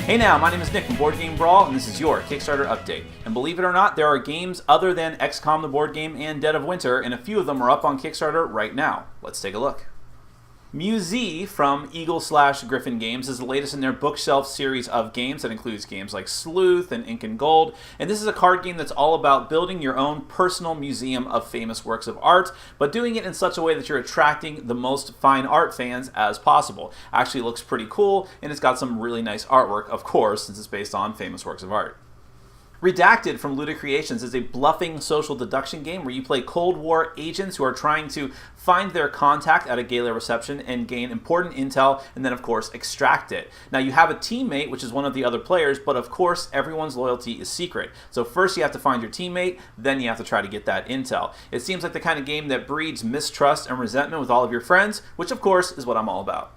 Hey now, my name is Nick from Board Game Brawl, and this is your Kickstarter update. And believe it or not, there are games other than XCOM the board game and Dead of Winter, and a few of them are up on Kickstarter right now. Let's take a look. Muse from Eagle/Griffin Games is the latest in their bookshelf series of games that includes games like Sleuth and Ink and Gold, and this is a card game that's all about building your own personal museum of famous works of art, but doing it in such a way that you're attracting the most fine art fans as possible. Actually looks pretty cool, and it's got some really nice artwork, of course, since it's based on famous works of art. Redacted from Luda Creations is a bluffing social deduction game where you play Cold War agents who are trying to find their contact at a gala reception and gain important intel and then, of course, extract it. Now, you have a teammate, which is one of the other players, but of course, everyone's loyalty is secret. So first you have to find your teammate, then you have to try to get that intel. It seems like the kind of game that breeds mistrust and resentment with all of your friends, which, of course, is what I'm all about.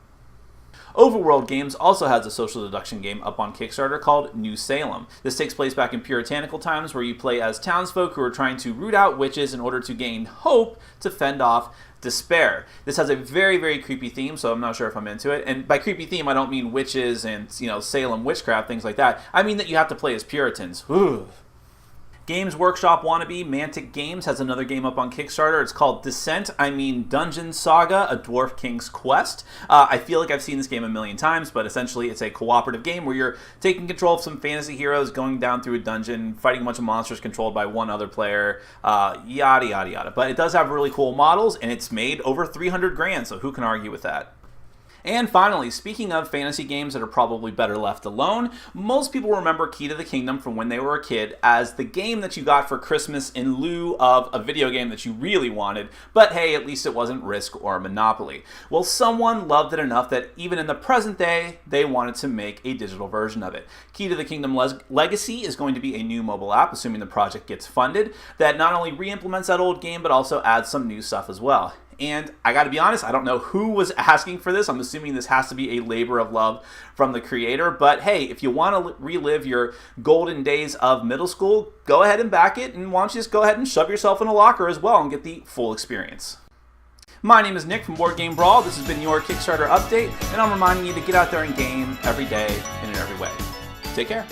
Overworld Games also has a social deduction game up on Kickstarter called New Salem. This takes place back in puritanical times where you play as townsfolk who are trying to root out witches in order to gain hope to fend off despair. This has a very, very creepy theme, so I'm not sure if I'm into it. And by creepy theme, I don't mean witches and, Salem witchcraft, things like that. I mean that you have to play as Puritans. Ooh. Games Workshop wannabe Mantic Games has another game up on Kickstarter. It's called Dungeon Saga, A Dwarf King's Quest. I feel like I've seen this game a million times, but essentially it's a cooperative game where you're taking control of some fantasy heroes, going down through a dungeon, fighting a bunch of monsters controlled by one other player, yada, yada, yada. But it does have really cool models, and it's made over 300 grand, so who can argue with that? And finally, speaking of fantasy games that are probably better left alone, most people remember Key to the Kingdom from when they were a kid as the game that you got for Christmas in lieu of a video game that you really wanted, but hey, at least it wasn't Risk or Monopoly. Well, someone loved it enough that even in the present day, they wanted to make a digital version of it. Key to the Kingdom Legacy is going to be a new mobile app, assuming the project gets funded, that not only re-implements that old game, but also adds some new stuff as well. And I gotta be honest, I don't know who was asking for this. I'm assuming this has to be a labor of love from the creator. But hey, if you want to relive your golden days of middle school, go ahead and back it. And why don't you just go ahead and shove yourself in a locker as well and get the full experience. My name is Nick from Board Game Brawl. This has been your Kickstarter update. And I'm reminding you to get out there and game every day and in every way. Take care.